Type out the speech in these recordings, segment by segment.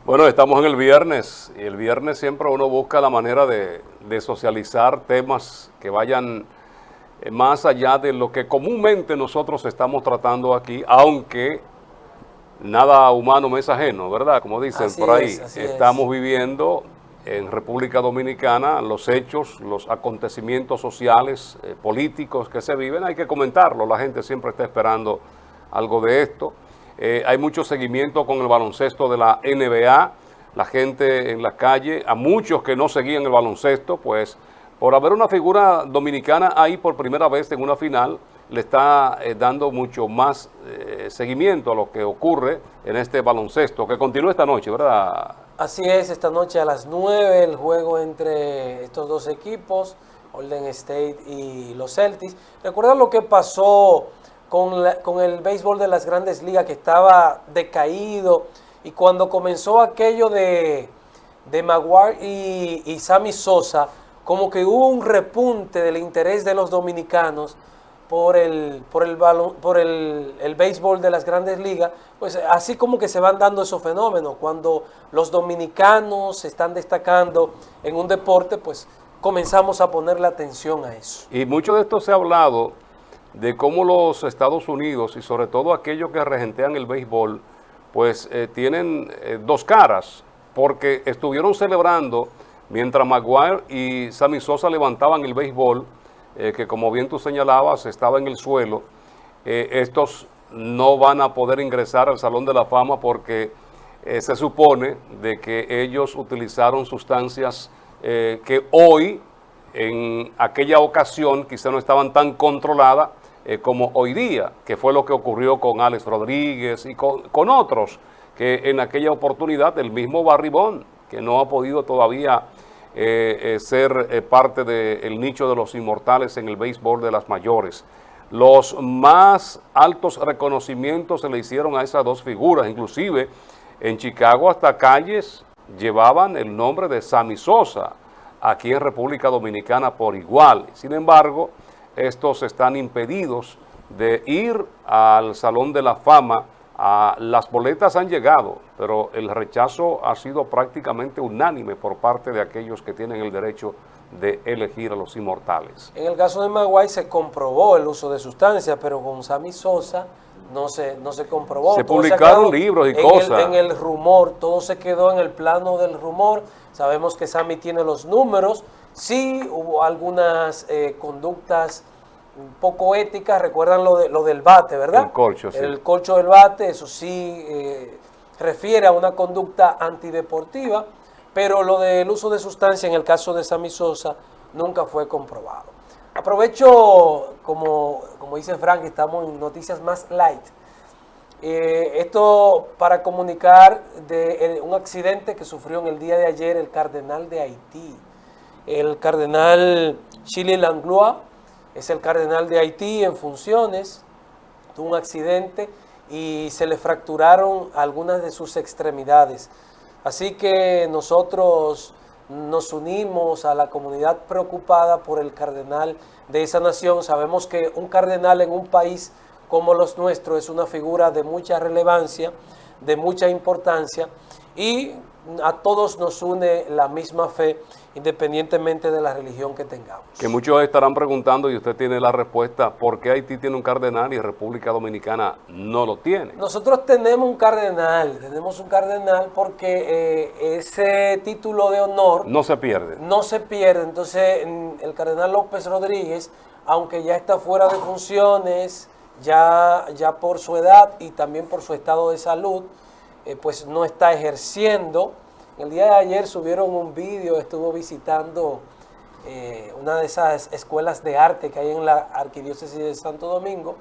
Bueno, estamos en el viernes y el viernes siempre uno busca la manera de socializar temas que vayan más allá de lo que comúnmente nosotros estamos tratando aquí, aunque nada humano me es ajeno, ¿verdad? Como dicen por ahí, Así es. estamos viviendo en República Dominicana los hechos, los acontecimientos sociales, políticos que se viven, hay que comentarlo, la gente siempre está esperando algo de esto. Hay mucho seguimiento con el baloncesto de la NBA, la gente en la calle, a muchos que no seguían el baloncesto, pues por haber una figura dominicana ahí por primera vez en una final, le está dando mucho más seguimiento a lo que ocurre en este baloncesto, que continúa esta noche, ¿verdad? Así es, esta noche a las 9 el juego entre estos dos equipos, Golden State y los Celtics. ¿Recuerda lo que pasó con el béisbol de las grandes ligas, que estaba decaído? Y cuando comenzó aquello de Maguire y Sammy Sosa, como que hubo un repunte del interés de los dominicanos por el béisbol de las grandes ligas. Pues así como que se van dando esos fenómenos. Cuando los dominicanos se están destacando en un deporte, pues comenzamos a ponerle atención a eso. Y mucho de esto se ha hablado de cómo los Estados Unidos y sobre todo aquellos que regentean el béisbol, pues tienen dos caras, porque estuvieron celebrando mientras Maguire y Sammy Sosa levantaban el béisbol, que como bien tú señalabas, estaba en el suelo. Estos no van a poder ingresar al Salón de la Fama porque se supone de que ellos utilizaron sustancias que hoy, en aquella ocasión, quizá no estaban tan controladas como hoy día, que fue lo que ocurrió con Alex Rodríguez y con otros, que en aquella oportunidad, el mismo Barry Bonds, que no ha podido todavía ser parte del nicho de los inmortales en el béisbol de las mayores. Los más altos reconocimientos se le hicieron a esas dos figuras, inclusive en Chicago hasta calles llevaban el nombre de Sammy Sosa, aquí en República Dominicana por igual. Sin embargo, estos están impedidos de ir al Salón de la Fama. Las boletas han llegado, pero el rechazo ha sido prácticamente unánime por parte de aquellos que tienen el derecho de elegir a los inmortales. En el caso de Maguire se comprobó el uso de sustancias, pero con Sammy Sosa no se comprobó. Se Todo publicaron libros y cosas. En el rumor, todo se quedó en el plano del rumor. Sabemos que Sammy tiene los números. Sí hubo algunas conductas un poco éticas. Recuerdan lo del bate, ¿verdad? El corcho, sí. El corcho del bate, eso sí refiere a una conducta antideportiva, pero lo del uso de sustancia en el caso de Sammy Sosa nunca fue comprobado. Aprovecho, como dice Frank, estamos en noticias más light. Esto para comunicar de un accidente que sufrió en el día de ayer el cardenal de Haití. El cardenal Chili Langlois es el cardenal de Haití en funciones. Tuvo un accidente y se le fracturaron algunas de sus extremidades. Así que nosotros nos unimos a la comunidad preocupada por el cardenal de esa nación. Sabemos que un cardenal en un país como los nuestros es una figura de mucha relevancia, de mucha importancia, y a todos nos une la misma fe, independientemente de la religión que tengamos. Que muchos estarán preguntando, y usted tiene la respuesta, ¿por qué Haití tiene un cardenal y República Dominicana no lo tiene? Nosotros tenemos un cardenal porque ese título de honor no se pierde. No se pierde. Entonces, el cardenal López Rodríguez, aunque ya está fuera de funciones, ya por su edad y también por su estado de salud, pues no está ejerciendo. El día de ayer subieron un vídeo, estuvo visitando una de esas escuelas de arte que hay en la Arquidiócesis de Santo Domingo,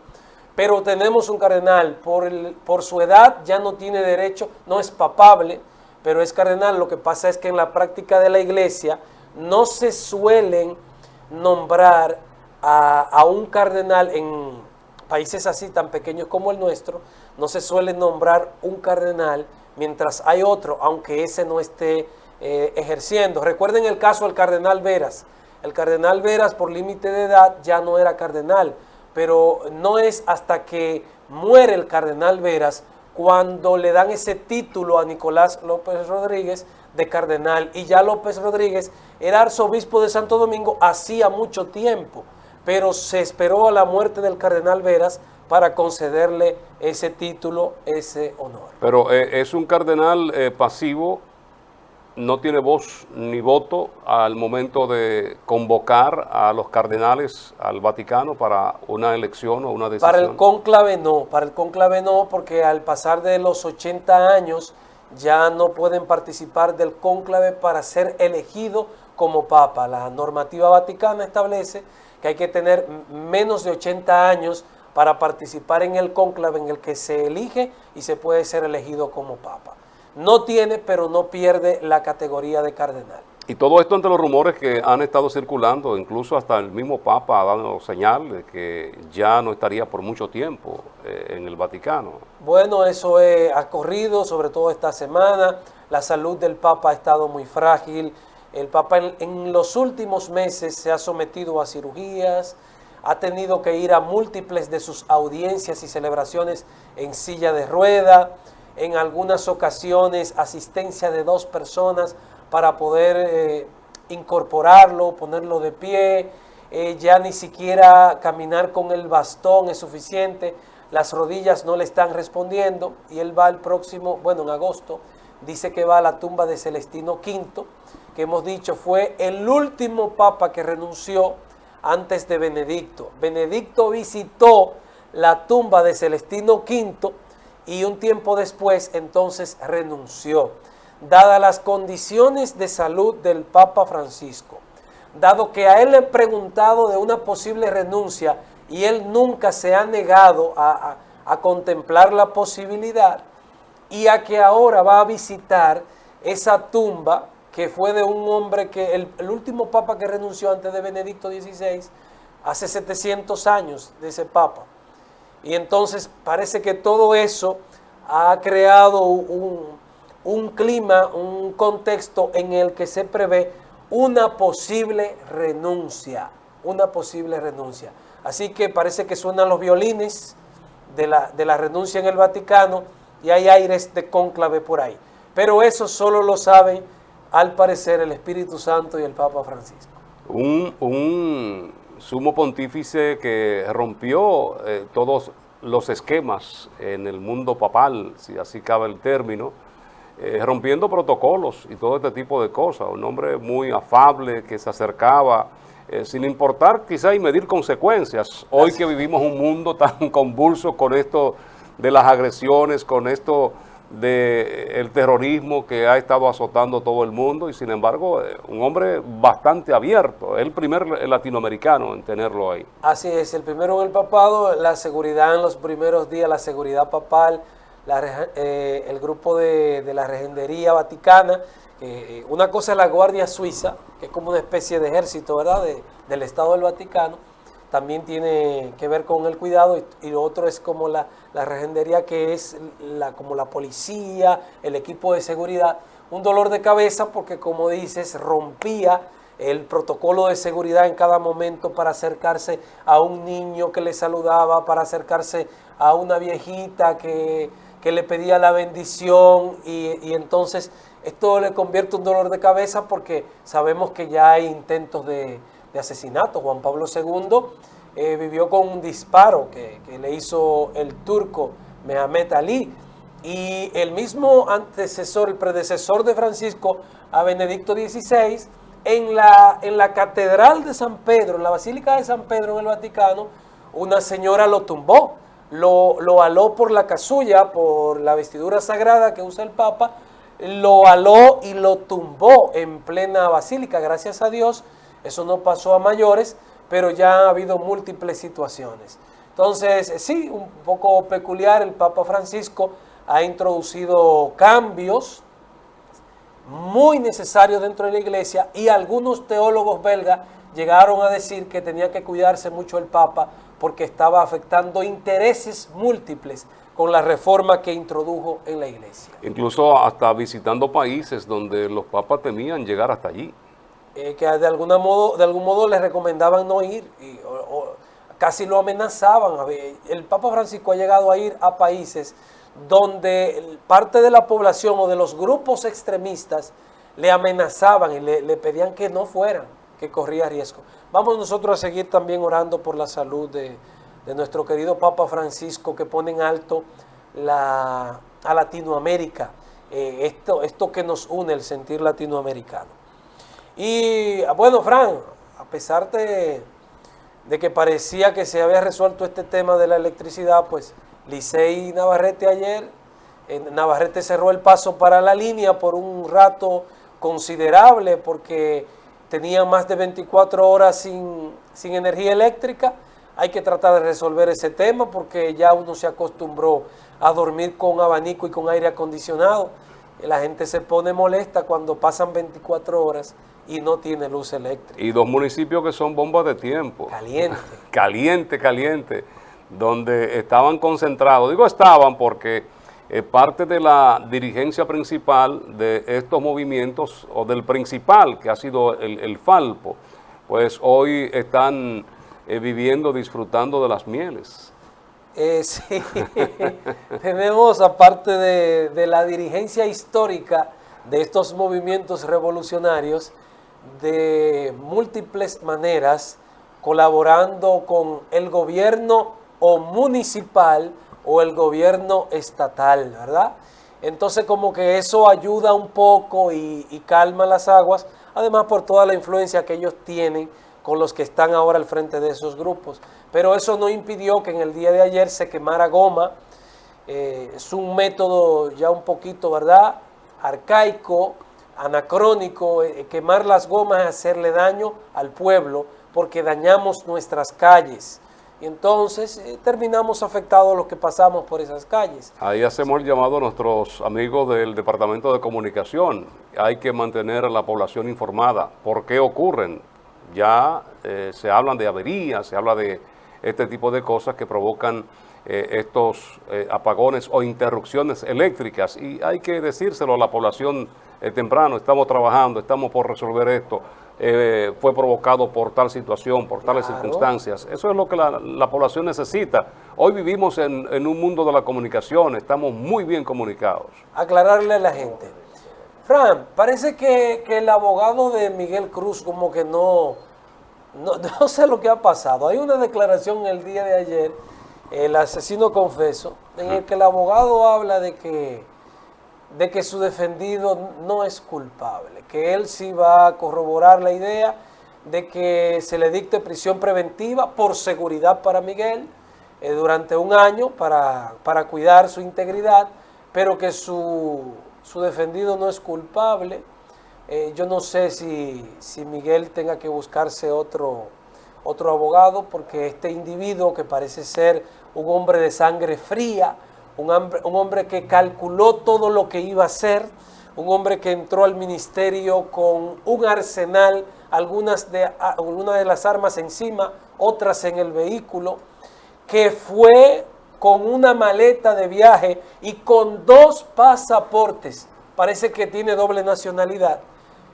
pero tenemos un cardenal, por su edad ya no tiene derecho, no es papable, pero es cardenal. Lo que pasa es que en la práctica de la iglesia no se suelen nombrar a un cardenal en países así tan pequeños como el nuestro, no se suele nombrar un cardenal mientras hay otro, aunque ese no esté ejerciendo. Recuerden el caso del cardenal Veras. El cardenal Veras, por límite de edad, ya no era cardenal, pero no es hasta que muere el cardenal Veras cuando le dan ese título a Nicolás López Rodríguez de cardenal, y ya López Rodríguez era arzobispo de Santo Domingo hacía mucho tiempo, pero se esperó a la muerte del cardenal Veras para concederle ese título, ese honor. Pero es un cardenal pasivo, no tiene voz ni voto al momento de convocar a los cardenales al Vaticano para una elección o una decisión. Para el cónclave no, porque al pasar de los 80 años ya no pueden participar del cónclave para ser elegido como papa. La normativa vaticana establece que hay que tener menos de 80 años para participar en el cónclave en el que se elige y se puede ser elegido como papa. No tiene, pero no pierde la categoría de cardenal. Y todo esto ante los rumores que han estado circulando, incluso hasta el mismo Papa ha dado señal de que ya no estaría por mucho tiempo en el Vaticano. Bueno, eso ha corrido, sobre todo esta semana. La salud del Papa ha estado muy frágil. El Papa en los últimos meses se ha sometido a cirugías, ha tenido que ir a múltiples de sus audiencias y celebraciones en silla de rueda, en algunas ocasiones asistencia de 2 personas para poder incorporarlo, ponerlo de pie, ya ni siquiera caminar con el bastón es suficiente, las rodillas no le están respondiendo, y él va el próximo, bueno, en agosto, dice que va a la tumba de Celestino V, que hemos dicho fue el último papa que renunció antes de Benedicto. Benedicto visitó la tumba de Celestino V y un tiempo después entonces renunció. Dadas las condiciones de salud del Papa Francisco, dado que a él le he preguntado de una posible renuncia y él nunca se ha negado a contemplar la posibilidad, y a que ahora va a visitar esa tumba que fue de un hombre que el último papa que renunció antes de Benedicto XVI, hace 700 años de ese papa. Y entonces parece que todo eso ha creado un clima, un contexto en el que se prevé una posible renuncia, Así que parece que suenan los violines de la renuncia en el Vaticano y hay aires de cónclave por ahí. Pero eso solo lo saben, al parecer, el Espíritu Santo y el Papa Francisco. Un sumo pontífice que rompió todos los esquemas en el mundo papal, si así cabe el término, rompiendo protocolos y todo este tipo de cosas. Un hombre muy afable que se acercaba sin importar quizá y medir consecuencias. Hoy que vivimos un mundo tan convulso con esto de las agresiones, con esto del terrorismo que ha estado azotando todo el mundo, y sin embargo un hombre bastante abierto, el primer latinoamericano en tenerlo ahí. Así es, el primero en el papado, la seguridad en los primeros días, la seguridad papal, el grupo de la Regendería Vaticana, una cosa es la Guardia Suiza, que es como una especie de ejército, ¿verdad?, del Estado del Vaticano, también tiene que ver con el cuidado, y lo otro es como la regendería, que es como la policía, el equipo de seguridad. Un dolor de cabeza porque, como dices, rompía el protocolo de seguridad en cada momento para acercarse a un niño que le saludaba, para acercarse a una viejita que le pedía la bendición, y entonces esto le convierte en un dolor de cabeza porque sabemos que ya hay intentos de asesinato. Juan Pablo II vivió con un disparo que le hizo el turco Mehamet Ali, y el mismo el predecesor de Francisco, a Benedicto XVI, en la Catedral de San Pedro, en la Basílica de San Pedro en el Vaticano, una señora lo tumbó, lo aló por la casulla, por la vestidura sagrada que usa el Papa, lo aló y lo tumbó en plena basílica. Gracias a Dios eso no pasó a mayores, pero ya ha habido múltiples situaciones. Entonces, sí, un poco peculiar, el Papa Francisco ha introducido cambios muy necesarios dentro de la iglesia, y algunos teólogos belgas llegaron a decir que tenía que cuidarse mucho el Papa porque estaba afectando intereses múltiples con la reforma que introdujo en la iglesia. Incluso hasta visitando países donde los papas temían llegar hasta allí. Que de algún modo les recomendaban no ir, casi lo amenazaban. El Papa Francisco ha llegado a ir a países donde parte de la población o de los grupos extremistas le amenazaban y le pedían que no fueran, que corría riesgo. Vamos nosotros a seguir también orando por la salud de nuestro querido Papa Francisco, que pone en alto a Latinoamérica, esto que nos une, el sentir latinoamericano. Y bueno, Fran, a pesar de que parecía que se había resuelto este tema de la electricidad, pues Licey y Navarrete ayer, Navarrete cerró el paso para la línea por un rato considerable porque tenía más de 24 horas sin energía eléctrica. Hay que tratar de resolver ese tema porque ya uno se acostumbró a dormir con abanico y con aire acondicionado. La gente se pone molesta cuando pasan 24 horas y no tiene luz eléctrica. Y 2 municipios que son bombas de tiempo. Caliente. Caliente, donde estaban concentrados. Digo estaban porque parte de la dirigencia principal de estos movimientos, o del principal, que ha sido el Falpo, pues hoy están viviendo, disfrutando de las mieles. Sí, tenemos, aparte de la dirigencia histórica de estos movimientos revolucionarios, de múltiples maneras, colaborando con el gobierno o municipal o el gobierno estatal, ¿verdad? Entonces como que eso ayuda un poco y calma las aguas, además por toda la influencia que ellos tienen con los que están ahora al frente de esos grupos. Pero eso no impidió que en el día de ayer se quemara goma. Es un método ya un poquito, ¿verdad?, arcaico, anacrónico. Quemar las gomas es hacerle daño al pueblo porque dañamos nuestras calles. Y entonces terminamos afectados los que pasamos por esas calles. Ahí hacemos el llamado a nuestros amigos del Departamento de Comunicación. Hay que mantener a la población informada. ¿Por qué ocurren? Ya se hablan de averías, se habla de este tipo de cosas que provocan estos apagones o interrupciones eléctricas, y hay que decírselo a la población temprano. Estamos trabajando, estamos por resolver esto, fue provocado por tal situación, por tales circunstancias. Eso es lo que la población necesita. Hoy vivimos en un mundo de la comunicación, estamos muy bien comunicados. Aclararle a la gente. Fran, parece que el abogado de Miguel Cruz como que no sé lo que ha pasado. Hay una declaración el día de ayer, el asesino confeso, en el que el abogado habla de que su defendido no es culpable, que él sí va a corroborar la idea de que se le dicte prisión preventiva por seguridad para Miguel durante un año para cuidar su integridad, pero que su defendido no es culpable. Yo no sé si Miguel tenga que buscarse otro abogado, porque este individuo, que parece ser un hombre de sangre fría, un hombre que calculó todo lo que iba a hacer, un hombre que entró al ministerio con un arsenal, algunas de las armas encima, otras en el vehículo, que fue con una maleta de viaje y con 2 pasaportes. Parece que tiene doble nacionalidad.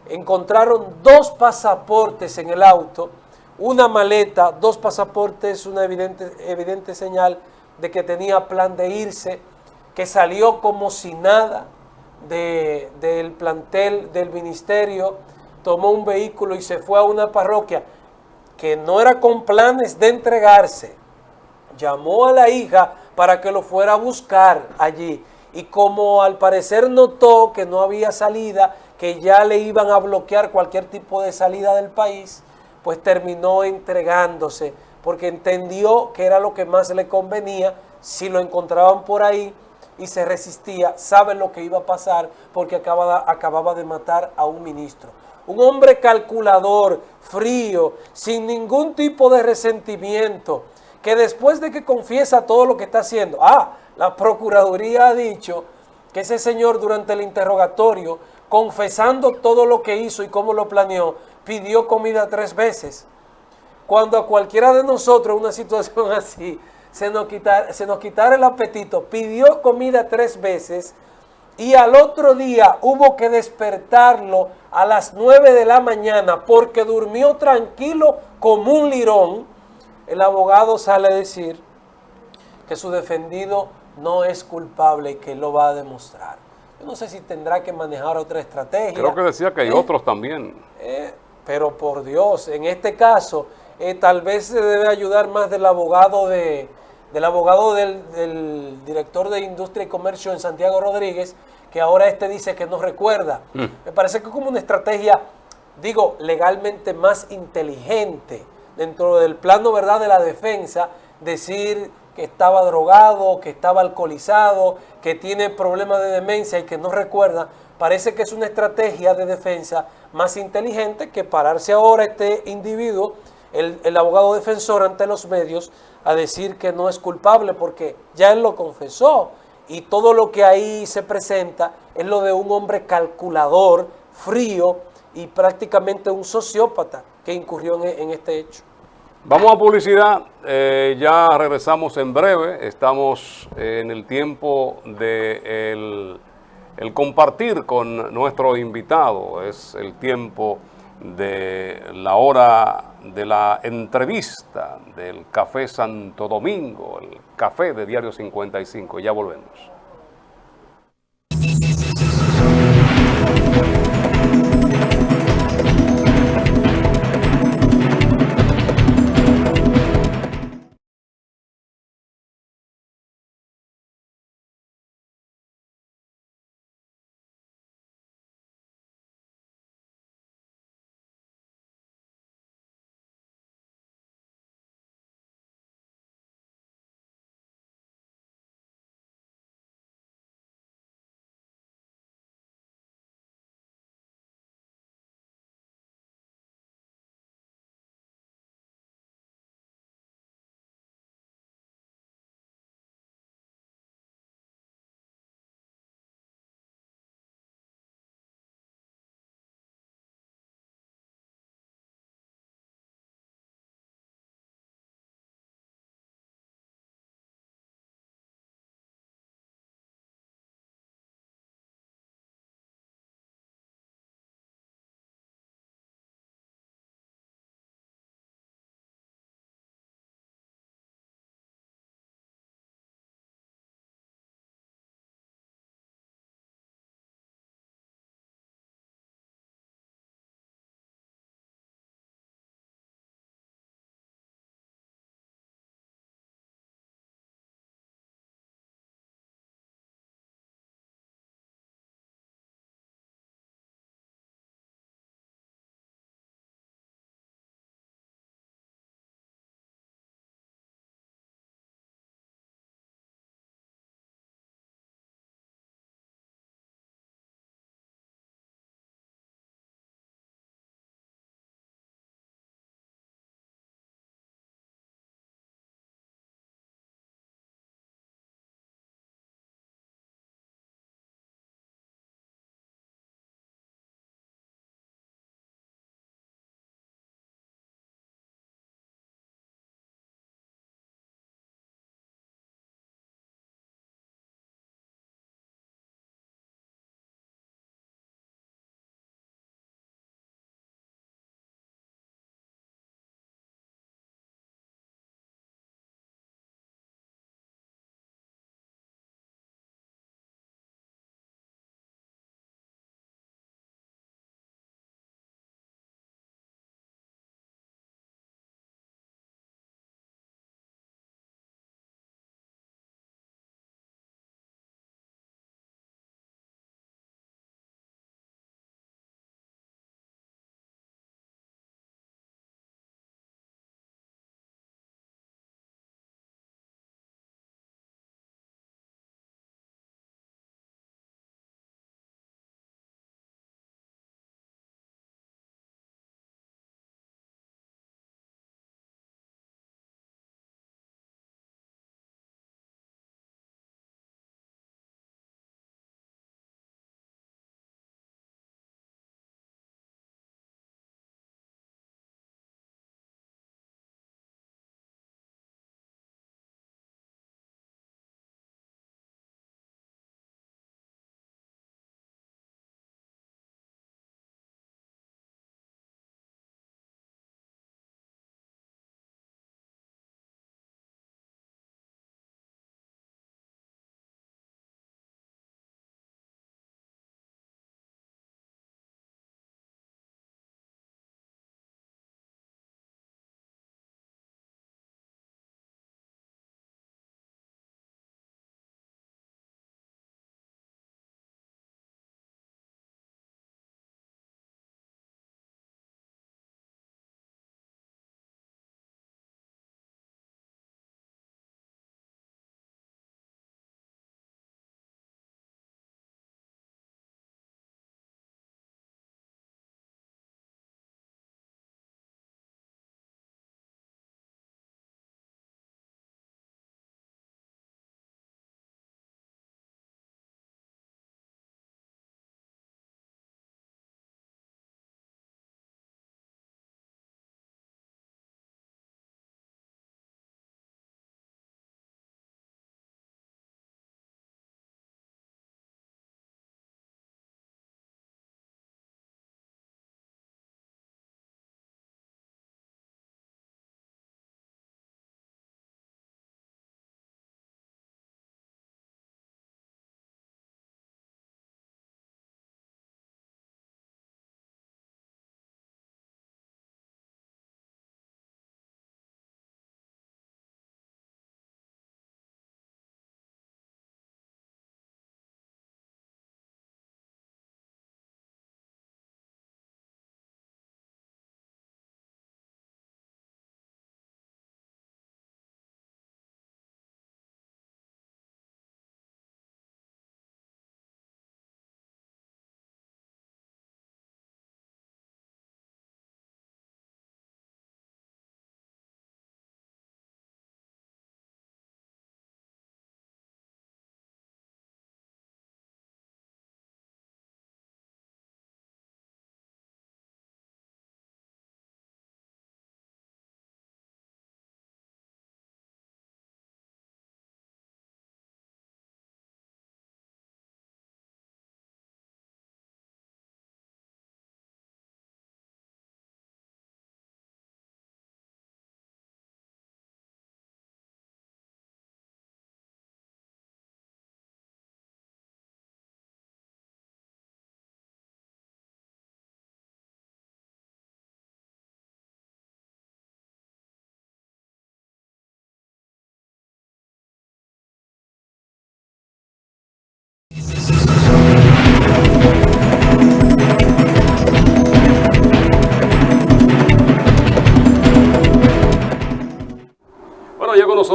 Encontraron 2 pasaportes en el auto, una maleta, 2 pasaportes, una evidente señal de que tenía plan de irse, que salió como si nada del plantel del ministerio, tomó un vehículo y se fue a una parroquia que no era con planes de entregarse. Llamó a la hija para que lo fuera a buscar allí, y como al parecer notó que no había salida, que ya le iban a bloquear cualquier tipo de salida del país, pues terminó entregándose, porque entendió que era lo que más le convenía. Si lo encontraban por ahí y se resistía, sabe lo que iba a pasar, porque acababa de matar a un ministro. Un hombre calculador, frío, sin ningún tipo de resentimiento, que después de que confiesa todo lo que está haciendo, la Procuraduría ha dicho que ese señor, durante el interrogatorio, confesando todo lo que hizo y cómo lo planeó, pidió comida 3 veces. Cuando a cualquiera de nosotros una situación así se nos quitara el apetito, pidió comida 3 veces, y al otro día hubo que despertarlo a las 9 de la mañana porque durmió tranquilo como un lirón. El abogado sale a decir que su defendido no es culpable y que lo va a demostrar. Yo no sé si tendrá que manejar otra estrategia. Creo que decía que hay otros también. Pero por Dios, en este caso, tal vez se debe ayudar más del abogado del director de Industria y Comercio en Santiago Rodríguez, que ahora dice que no recuerda. Me parece que es como una estrategia, digo, legalmente más inteligente dentro del plano, ¿verdad?, de la defensa, decir que estaba drogado, que estaba alcoholizado, que tiene problemas de demencia y que no recuerda. Parece que es una estrategia de defensa más inteligente que pararse ahora este individuo, el abogado defensor, ante los medios a decir que no es culpable, porque ya él lo confesó y todo lo que ahí se presenta es lo de un hombre calculador, frío y prácticamente un sociópata que incurrió en este hecho. Vamos a publicidad, ya regresamos en breve, estamos en el tiempo de el compartir con nuestro invitado, es el tiempo de la hora de la entrevista del Café Santo Domingo, el café de Diario 55, ya volvemos.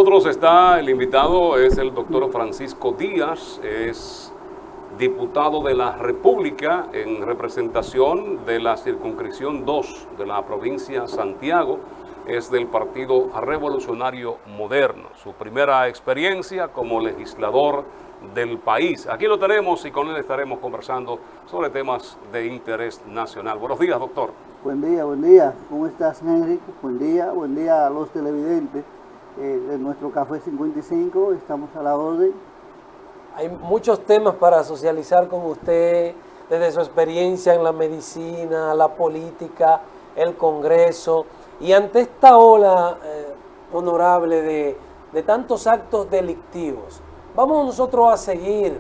nosotros está el invitado, es el doctor Francisco Díaz, es diputado de la República en representación de la circunscripción 2 de la provincia Santiago, es del Partido Revolucionario Moderno, su primera experiencia como legislador del país. Aquí lo tenemos y con él estaremos conversando sobre temas de interés nacional. Buenos días, doctor. Buen día. ¿Cómo estás, Henry? Buen día a los televidentes de nuestro Café 55. Estamos a la orden. Hay muchos temas para socializar con usted, desde su experiencia en la medicina, la política, el Congreso. Y ante esta ola honorable de tantos actos delictivos, vamos nosotros a seguir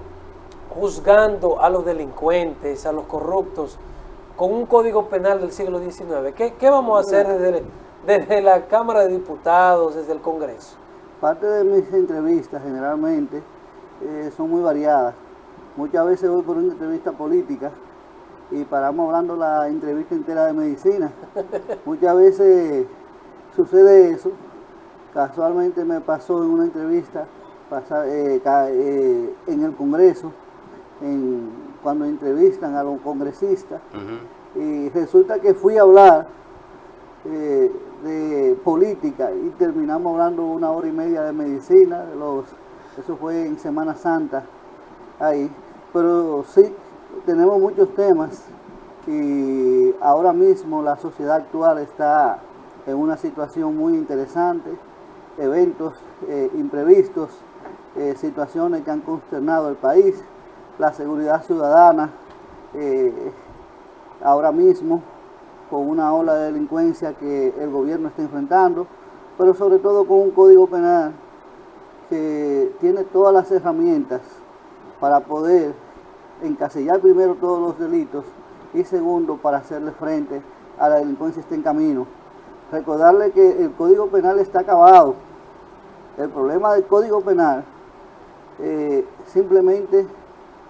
juzgando a los delincuentes, a los corruptos, con un código penal del siglo XIX. ¿Qué vamos a hacer desde la Cámara de Diputados, desde el Congreso? Parte de mis entrevistas generalmente son muy variadas. Muchas veces voy por una entrevista política y paramos hablando la entrevista entera de medicina. Muchas veces sucede eso. Casualmente me pasó en una entrevista en el Congreso, cuando entrevistan a los congresistas, y resulta que fui a hablar de política y terminamos hablando 1 hora y media de medicina, eso fue en Semana Santa ahí, pero sí, tenemos muchos temas y ahora mismo la sociedad actual está en una situación muy interesante, eventos imprevistos, situaciones que han consternado el país, la seguridad ciudadana, ahora mismo con una ola de delincuencia que el gobierno está enfrentando, pero sobre todo con un código penal que tiene todas las herramientas para poder encasillar primero todos los delitos y segundo para hacerle frente a la delincuencia que está en camino. Recordarle que el Código Penal está acabado. El problema del Código Penal simplemente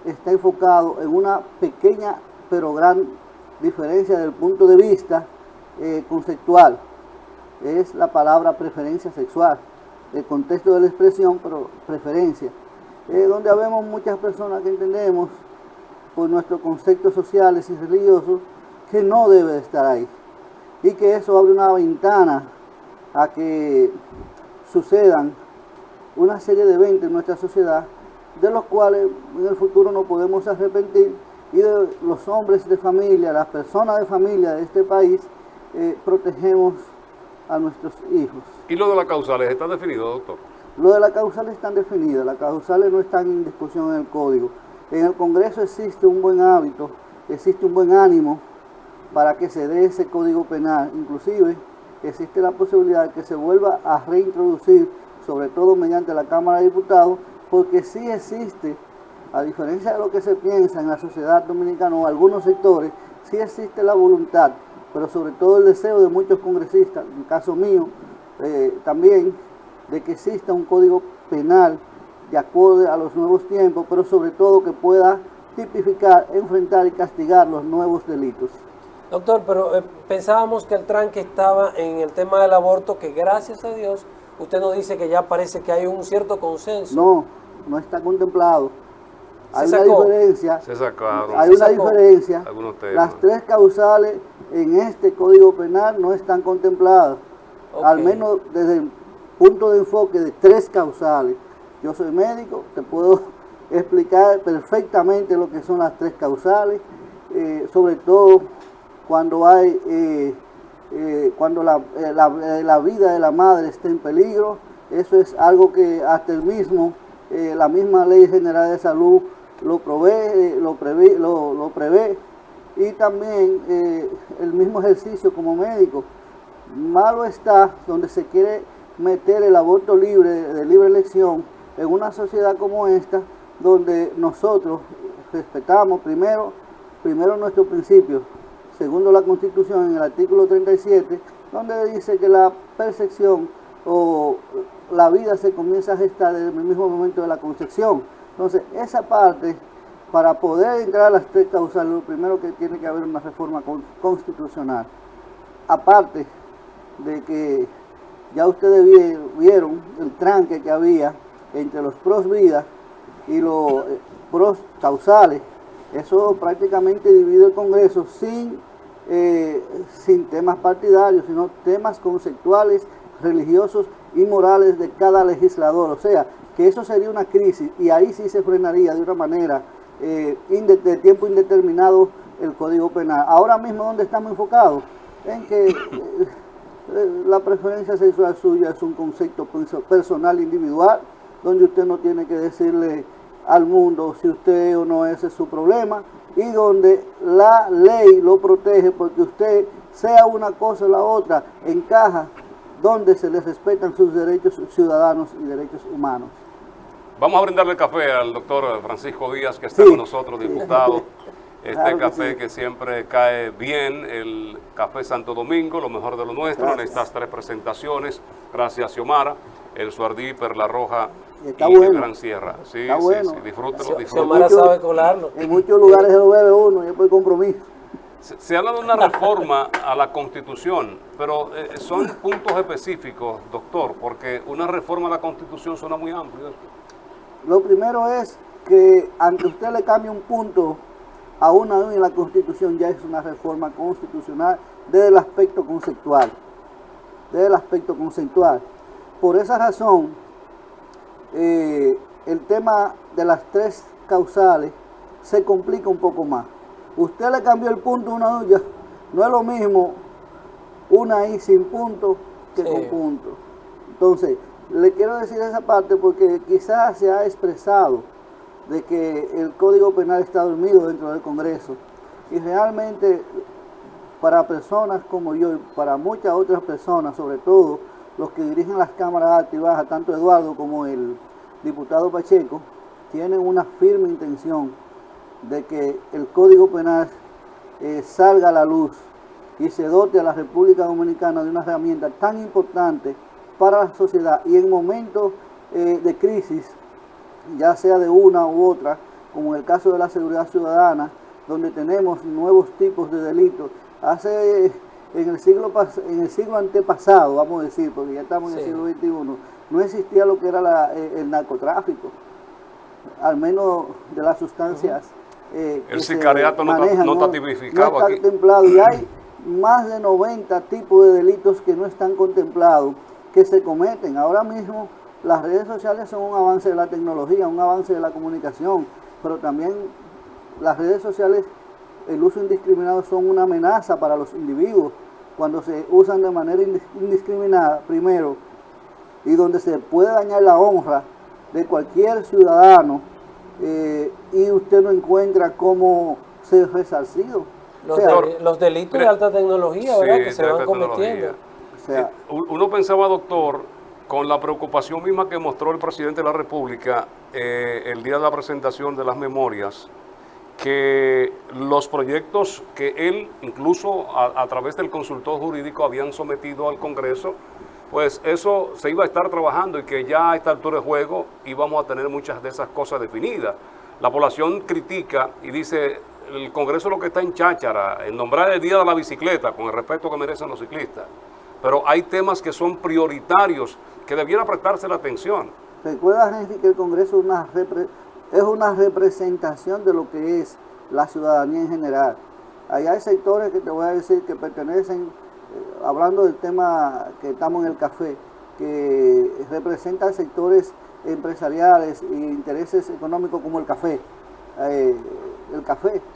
está enfocado en una pequeña pero gran diferencia del punto de vista conceptual. Es la palabra preferencia sexual, el contexto de la expresión, pero preferencia. Donde habemos muchas personas que entendemos por nuestros conceptos sociales y religiosos que no debe de estar ahí. Y que eso abre una ventana a que sucedan una serie de eventos en nuestra sociedad de los cuales en el futuro no podemos arrepentir, y de los hombres de familia, las personas de familia de este país, protegemos a nuestros hijos. ¿Y lo de las causales está definido, doctor? Lo de las causales están definidas, las causales no están en discusión en el código. En el Congreso existe un buen hábito, existe un buen ánimo para que se dé ese código penal. Inclusive existe la posibilidad de que se vuelva a reintroducir, sobre todo mediante la Cámara de Diputados, porque sí existe, a diferencia de lo que se piensa en la sociedad dominicana o algunos sectores, sí existe la voluntad, pero sobre todo el deseo de muchos congresistas, en el caso mío también, de que exista un código penal de acorde a los nuevos tiempos, pero sobre todo que pueda tipificar, enfrentar y castigar los nuevos delitos. Doctor, pero pensábamos que el tranque estaba en el tema del aborto, que gracias a Dios usted nos dice que ya parece que hay un cierto consenso. No está contemplado. Hay una diferencia. Se sacaron. Hay una diferencia. Las 3 causales en este Código Penal no están contempladas. Okay. Al menos desde el punto de enfoque de 3 causales. Yo soy médico, te puedo explicar perfectamente lo que son las 3 causales, sobre todo cuando hay cuando la vida de la madre está en peligro. Eso es algo que hasta la misma Ley General de Salud lo prevé, y también el mismo ejercicio como médico. Malo está donde se quiere meter el aborto libre, de libre elección, en una sociedad como esta, donde nosotros respetamos primero nuestros principios, segundo la Constitución en el artículo 37, donde dice que la percepción o la vida se comienza a gestar desde el mismo momento de la concepción. Entonces, esa parte, para poder entrar a las 3 causales, lo primero que tiene que haber una reforma constitucional. Aparte de que Ya ustedes vieron el tranque que había entre los pros vida y los pros causales. Eso prácticamente divide el Congreso sin temas partidarios, sino temas conceptuales, religiosos y morales de cada legislador. O sea, que eso sería una crisis y ahí sí se frenaría de una manera de tiempo indeterminado el Código Penal. Ahora mismo, ¿dónde estamos enfocados? En que la preferencia sexual suya es un concepto personal, individual, donde usted no tiene que decirle al mundo si usted o no, ese es su problema, y donde la ley lo protege porque usted, sea una cosa o la otra, encaja donde se les respetan sus derechos ciudadanos y derechos humanos. Vamos a brindarle café al doctor Francisco Díaz, que está con nosotros, diputado. Claro café que siempre cae bien, el Café Santo Domingo, lo mejor de lo nuestro. Gracias. En estas 3 presentaciones. Gracias, Xiomara, el Suardí, Perla Roja y bueno. El Gran Sierra. Sí, está bueno. Sí, disfrútelo. Xiomara sabe colarlo. En muchos lugares se lo bebe uno y es por compromiso. Se habla de una reforma a la Constitución, pero son puntos específicos, doctor, porque una reforma a la Constitución suena muy amplio. Lo primero es que, aunque usted le cambie un punto a una en la Constitución, ya es una reforma constitucional desde el aspecto conceptual. Desde el aspecto conceptual. Por esa razón, el tema de las 3 causales se complica un poco más. Usted le cambió el punto a una ya no es lo mismo una I sin punto que sí, con punto. Entonces, le quiero decir esa parte porque quizás se ha expresado de que el Código Penal está dormido dentro del Congreso, y realmente para personas como yo y para muchas otras personas, sobre todo los que dirigen las cámaras altas y bajas, tanto Eduardo como el diputado Pacheco, tienen una firme intención de que el Código Penal salga a la luz y se dote a la República Dominicana de una herramienta tan importante para la sociedad y en momentos de crisis, ya sea de una u otra, como en el caso de la seguridad ciudadana, donde tenemos nuevos tipos de delitos. En el siglo antepasado, vamos a decir, porque ya estamos en el siglo XXI, no existía lo que era el narcotráfico, al menos de las sustancias el sicariato no está tipificado no está aquí. Contemplado, y hay más de 90 tipos de delitos que no están contemplados, que se cometen. Ahora mismo las redes sociales son un avance de la tecnología, un avance de la comunicación, pero también las redes sociales, el uso indiscriminado, son una amenaza para los individuos cuando se usan de manera indiscriminada, primero, y donde se puede dañar la honra de cualquier ciudadano, y usted no encuentra cómo ser resarcido. Los delitos de alta tecnología, ¿verdad?, que se van cometiendo. O sea, uno pensaba, doctor, con la preocupación misma que mostró el presidente de la República el día de la presentación de las memorias, que los proyectos que él, incluso a través del consultor jurídico, habían sometido al Congreso, pues eso se iba a estar trabajando y que ya a esta altura de juego íbamos a tener muchas de esas cosas definidas. La población critica y dice, el Congreso lo que está en cháchara, en nombrar el Día de la Bicicleta, con el respeto que merecen los ciclistas. Pero hay temas que son prioritarios, que debiera prestarse la atención. Recuerda, Henry, que el Congreso es una representación de lo que es la ciudadanía en general. Ahí hay sectores que te voy a decir que pertenecen, hablando del tema que estamos en el café, que representan sectores empresariales e intereses económicos como el café.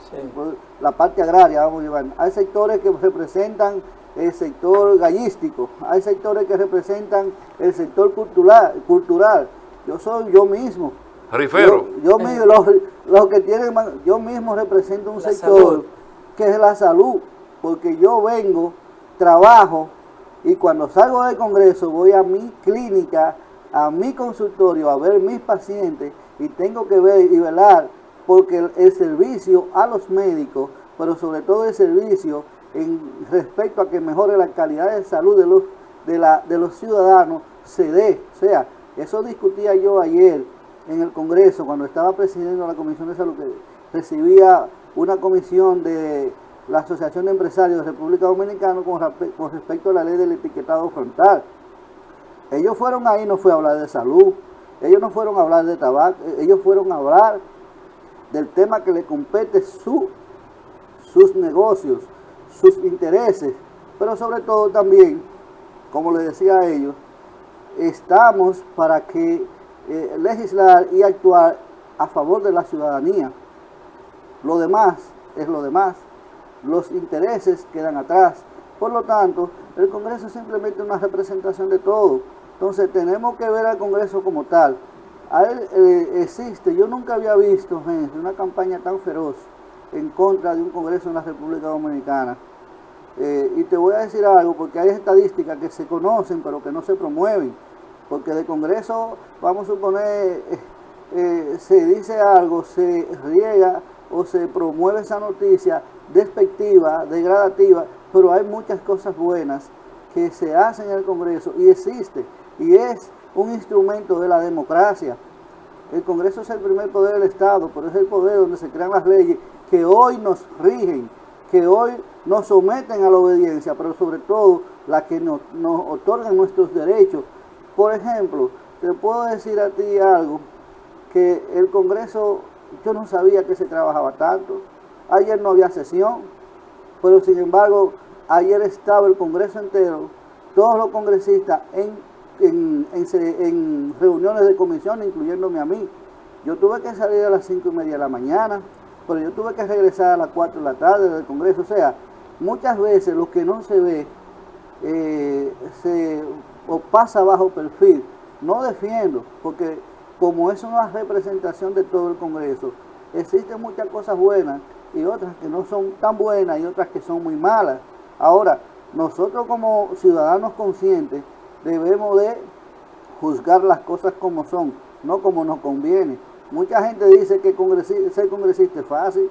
Sí, la parte agraria, vamos a llevar. Hay sectores que representan el sector gallístico, hay sectores que representan el sector cultural. Yo soy yo mismo. Rifero. Yo mismo represento un sector que es la salud, porque yo vengo, trabajo, y cuando salgo del Congreso voy a mi clínica, a mi consultorio, a ver mis pacientes, y tengo que ver y velar porque el servicio a los médicos, pero sobre todo el servicio en respecto a que mejore la calidad de salud de los ciudadanos, se dé. O sea, eso discutía yo ayer en el Congreso, cuando estaba presidiendo la Comisión de Salud, que recibía una comisión de la Asociación de Empresarios de República Dominicana con respecto a la ley del etiquetado frontal. Ellos fueron ahí, no fue a hablar de salud, ellos no fueron a hablar de tabaco, ellos fueron a hablar del tema que le compete sus negocios, sus intereses, pero sobre todo también, como les decía a ellos, estamos para que legislar y actuar a favor de la ciudadanía. Lo demás es lo demás, los intereses quedan atrás. Por lo tanto, el Congreso es simplemente una representación de todo. Entonces tenemos que ver al Congreso como tal. Existe, yo nunca había visto, gente, una campaña tan feroz en contra de un Congreso en la República Dominicana. Y te voy a decir algo, porque hay estadísticas que se conocen pero que no se promueven. Porque de Congreso, vamos a suponer, se dice algo, se riega o se promueve esa noticia despectiva, degradativa, pero hay muchas cosas buenas que se hacen en el Congreso y existe, y es un instrumento de la democracia. El Congreso es el primer poder del Estado, pero es el poder donde se crean las leyes que hoy nos rigen, que hoy nos someten a la obediencia, pero sobre todo las que nos otorgan nuestros derechos. Por ejemplo, te puedo decir a ti algo, que el Congreso, yo no sabía que se trabajaba tanto. Ayer no había sesión, pero sin embargo, ayer estaba el Congreso entero, todos los congresistas en reuniones de comisión, incluyéndome a mí. Yo tuve que salir a las 5:30 de la mañana, pero yo tuve que regresar a las 4 de la tarde del Congreso. O sea, muchas veces lo que no se ve o pasa bajo perfil. No defiendo, porque como es una representación de todo el Congreso, existen muchas cosas buenas y otras que no son tan buenas y otras que son muy malas. Ahora, nosotros como ciudadanos conscientes debemos de juzgar las cosas como son, no como nos conviene. Mucha gente dice que ser congresista es fácil,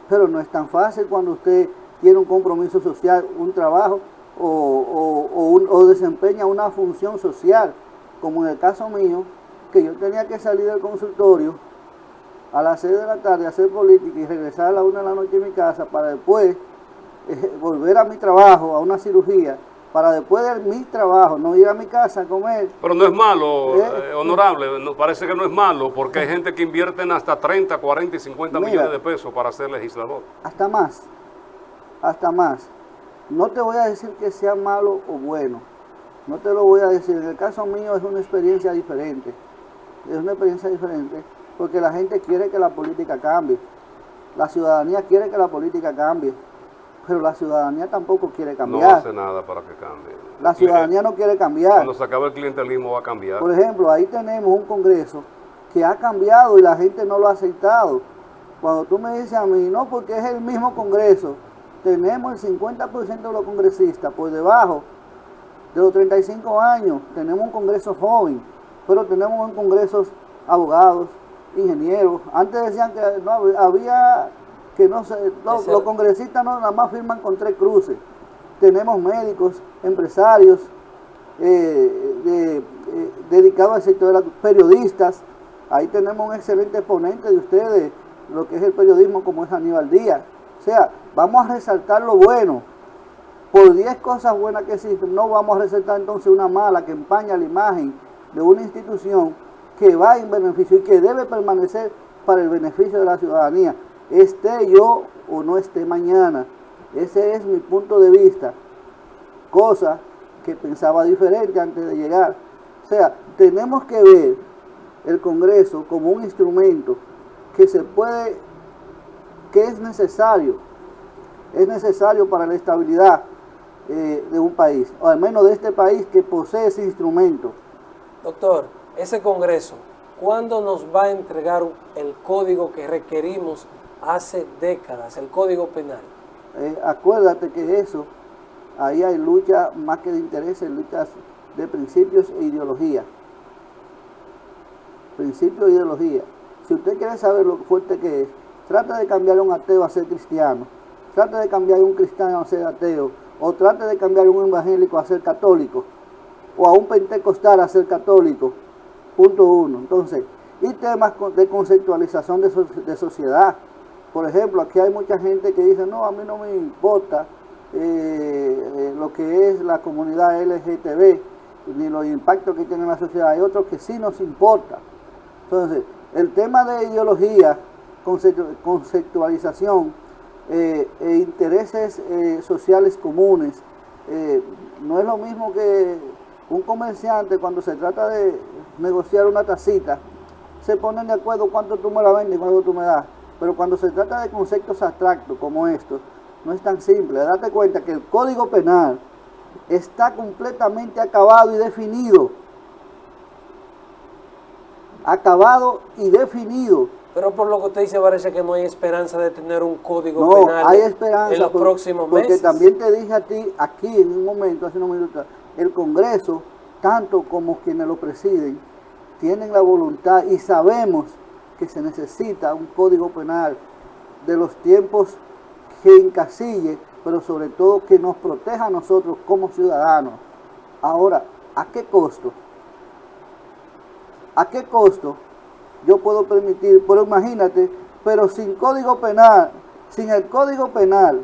pero no es tan fácil cuando usted tiene un compromiso social, un trabajo o desempeña una función social, como en el caso mío, que yo tenía que salir del consultorio a las 6 de la tarde a hacer política y regresar a las 1 de la noche a mi casa para después volver a mi trabajo, a una cirugía, para después de mi trabajo no ir a mi casa a comer. Pero no es malo, honorable, nos parece que no es malo, porque hay gente que invierten hasta 30, 40 y 50 millones de pesos para ser legislador. Hasta más, hasta más. No te voy a decir que sea malo o bueno, no te lo voy a decir. En el caso mío es una experiencia diferente, porque la gente quiere que la política cambie, la ciudadanía quiere que la política cambie, pero la ciudadanía tampoco quiere cambiar. No hace nada para que cambie. La ciudadanía no quiere cambiar. Cuando se acabe el clientelismo va a cambiar. Por ejemplo, ahí tenemos un Congreso que ha cambiado y la gente no lo ha aceptado. Cuando tú me dices a mí, no, porque es el mismo Congreso, tenemos el 50% de los congresistas por debajo de los 35 años, tenemos un Congreso joven, pero tenemos un Congreso abogados, ingenieros. Antes decían que no había, que no sé, los congresistas no nada más firman con 3 cruces. Tenemos médicos, empresarios, dedicados al sector de los periodistas. Ahí tenemos un excelente exponente de ustedes, lo que es el periodismo, como es Aníbal Díaz. O sea, vamos a resaltar lo bueno. Por 10 cosas buenas que existen, no vamos a resaltar entonces una mala que empaña la imagen de una institución que va en beneficio y que debe permanecer para el beneficio de la ciudadanía, esté yo o no esté mañana. Ese es mi punto de vista, cosa que pensaba diferente antes de llegar. O sea, tenemos que ver el Congreso como un instrumento que es necesario para la estabilidad de un país, o al menos de este país que posee ese instrumento. Doctor, ese Congreso, ¿cuándo nos va a entregar el código que requerimos hace décadas, el Código Penal? Acuérdate que eso, ahí hay lucha más que de intereses, luchas de principios e ideología. Principios e ideología. Si usted quiere saber lo fuerte que es, trate de cambiar a un ateo a ser cristiano, trate de cambiar a un cristiano a ser ateo, o trate de cambiar a un evangélico a ser católico, o a un pentecostal a ser católico. Punto 1. Entonces, y temas de conceptualización de sociedad. Por ejemplo, aquí hay mucha gente que dice, no, a mí no me importa lo que es la comunidad LGTB, ni los impactos que tiene en la sociedad. Hay otros que sí nos importa. Entonces, el tema de ideología, conceptualización e intereses sociales comunes, no es lo mismo que un comerciante cuando se trata de negociar una tacita, se ponen de acuerdo cuánto tú me la vendes y cuánto tú me das. Pero cuando se trata de conceptos abstractos como estos, no es tan simple. Date cuenta que el Código Penal está completamente acabado y definido. Acabado y definido. Pero por lo que usted dice, parece que no hay esperanza de tener un código No, penal hay esperanza en los próximos porque meses. también te dije a ti, aquí en un momento, hace unos minutos, el Congreso, tanto como quienes lo presiden, tienen la voluntad y sabemos que se necesita un código penal de los tiempos que encasille, pero sobre todo que nos proteja a nosotros como ciudadanos. Ahora, ¿a qué costo? ¿A qué costo yo puedo permitir? Pero imagínate, pero sin código penal, sin el código penal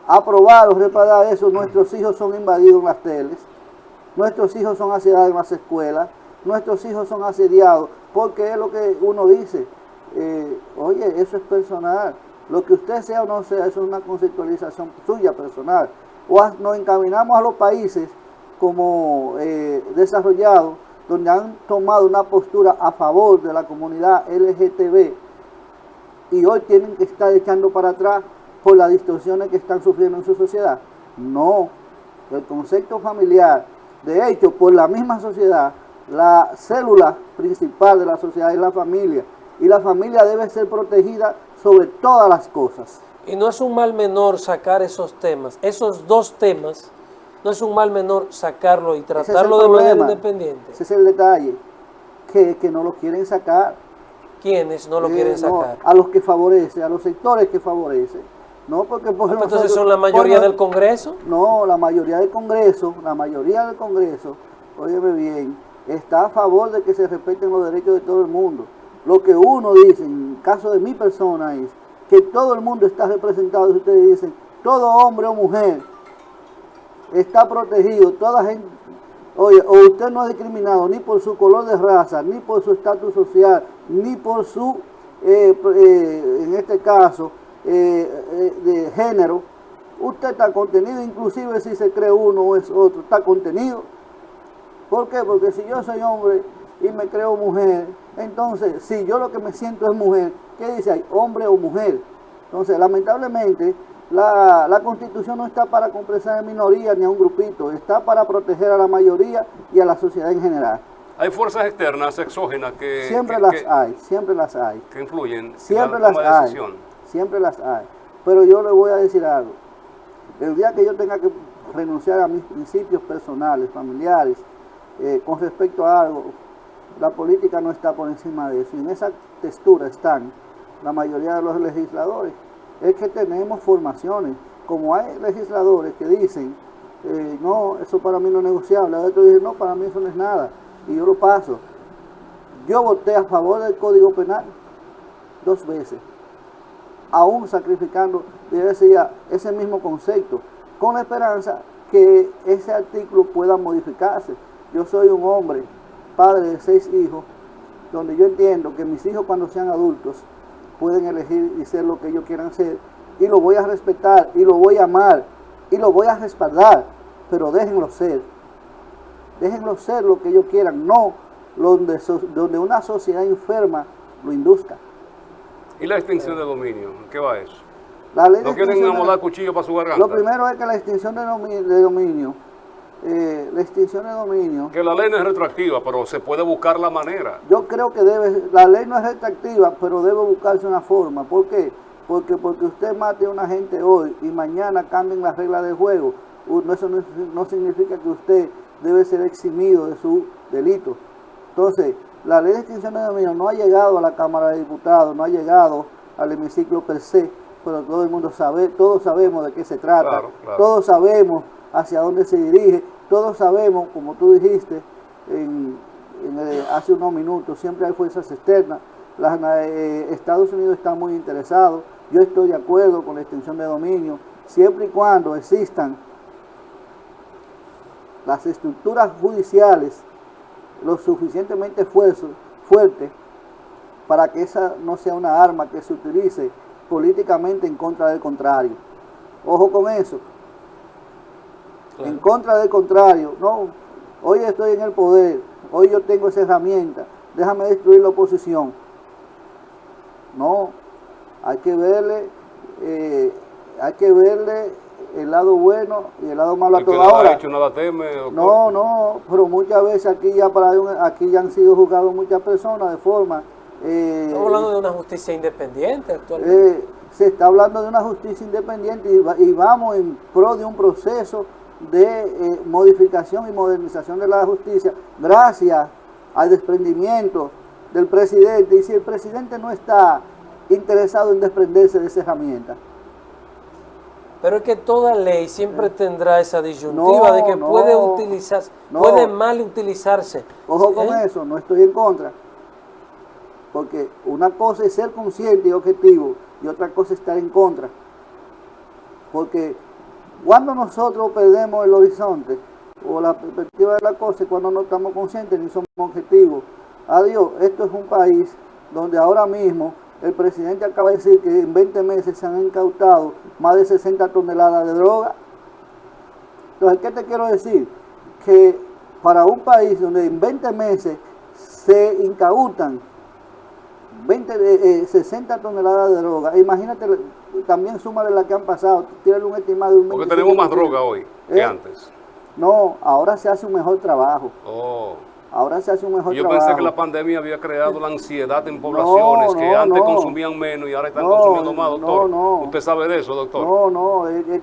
aprobado, respaldado eso, nuestros hijos son invadidos en las teles, nuestros hijos son asediados en las escuelas, nuestros hijos son asediados, porque es lo que uno dice, oye, eso es personal, lo que usted sea o no sea, eso es una conceptualización suya personal. Nos encaminamos a los países como desarrollados, donde han tomado una postura a favor de la comunidad LGTB y hoy tienen que estar echando para atrás por las distorsiones que están sufriendo en su sociedad. No, el concepto familiar, de hecho, por la misma sociedad, la célula principal de la sociedad es la familia, y la familia debe ser protegida sobre todas las cosas. Y no es un mal menor sacar esos temas, esos dos temas, no es un mal menor sacarlo y tratarlo de manera independiente. Ese es el detalle, que no lo quieren sacar. ¿Quiénes no lo quieren sacar? No, a los que favorece, a los sectores que favorece. No, porque por ejemplo, entonces son la mayoría del Congreso. No, la mayoría del Congreso, óyeme bien, está a favor de que se respeten los derechos de todo el mundo. Lo que uno dice, en el caso de mi persona, es que todo el mundo está representado. Si ustedes dicen, todo hombre o mujer está protegido, toda gente, oye, o usted no es discriminado ni por su color de raza, ni por su estatus social, ni por su, en este caso, de género, usted está contenido, inclusive si se cree uno o es otro, está contenido. ¿Por qué? Porque si yo soy hombre y me creo mujer, entonces, si yo lo que me siento es mujer, ¿qué dice ahí? Hombre o mujer. Entonces, lamentablemente, la Constitución no está para compresar a minoría ni a un grupito, está para proteger a la mayoría y a la sociedad en general. Hay fuerzas externas, exógenas, que... Siempre las hay. Que influyen siempre en la toma de decisión. Siempre las hay. Pero yo le voy a decir algo. El día que yo tenga que renunciar a mis principios personales, familiares, con respecto a algo, la política no está por encima de eso. Y en esa textura están la mayoría de los legisladores. Es que tenemos formaciones. Como hay legisladores que dicen, no, eso para mí no es negociable. Otros dicen, no, para mí eso no es nada. Y yo lo paso. Yo voté a favor del Código Penal 2 veces. Aún sacrificando, decía, ese mismo concepto, con la esperanza que ese artículo pueda modificarse. Yo soy un hombre, padre de 6 hijos, donde yo entiendo que mis hijos cuando sean adultos pueden elegir y ser lo que ellos quieran ser, y lo voy a respetar, y lo voy a amar, y lo voy a respaldar, pero déjenlo ser lo que ellos quieran, no donde una sociedad enferma lo induzca. ¿Y la extinción de dominio? ¿Qué va eso? La ley ¿No quieren amolar cuchillo para su garganta? Lo primero es que la extinción de dominio, que la ley no es retroactiva, pero se puede buscar la manera. Yo creo que la ley no es retroactiva, pero debe buscarse una forma. ¿Por qué? Porque usted mate a una gente hoy y mañana cambien las reglas del juego, eso no significa que usted debe ser eximido de su delito. Entonces, la ley de extinción de dominio no ha llegado a la Cámara de Diputados, no ha llegado al hemiciclo per se, pero todo el mundo sabe, todos sabemos de qué se trata, claro. Todos sabemos hacia dónde se dirige, todos sabemos, como tú dijiste hace unos minutos, siempre hay fuerzas externas. Estados Unidos está muy interesado, yo estoy de acuerdo con la extinción de dominio, siempre y cuando existan las estructuras judiciales lo suficientemente fuertes para que esa no sea una arma que se utilice políticamente en contra del contrario. Ojo con eso. Claro. En contra del contrario. No, hoy estoy en el poder, hoy yo tengo esa herramienta, déjame destruir la oposición. No, hay que verle el lado bueno y el lado malo a todo. Ahora, hecho, nada teme, no, pero muchas veces aquí ya han sido juzgados muchas personas de forma... Estamos hablando de una justicia independiente actualmente. Se está hablando de una justicia independiente y vamos en pro de un proceso de modificación y modernización de la justicia gracias al desprendimiento del presidente. Y si el presidente no está interesado en desprenderse de esa herramienta. Pero es que toda ley siempre tendrá esa disyuntiva de que puede utilizarse, puede mal utilizarse. Ojo con eso, no estoy en contra. Porque una cosa es ser consciente y objetivo y otra cosa es estar en contra. Porque cuando nosotros perdemos el horizonte o la perspectiva de la cosa es cuando no estamos conscientes ni somos objetivos. Adiós, esto es un país donde ahora mismo el presidente acaba de decir que en 20 meses se han incautado más de 60 toneladas de droga. Entonces, ¿qué te quiero decir? Que para un país donde en 20 meses se incautan 60 toneladas de droga, imagínate, también súmale la que han pasado, tírale un estimado de un 25%. Porque tenemos más droga hoy que antes. No, ahora se hace un mejor trabajo. Oh. Ahora se hace un mejor trabajo. Yo pensé que la pandemia había creado la ansiedad en poblaciones que antes consumían menos y ahora están consumiendo más, doctor. ¿Usted sabe de eso, doctor? No, es que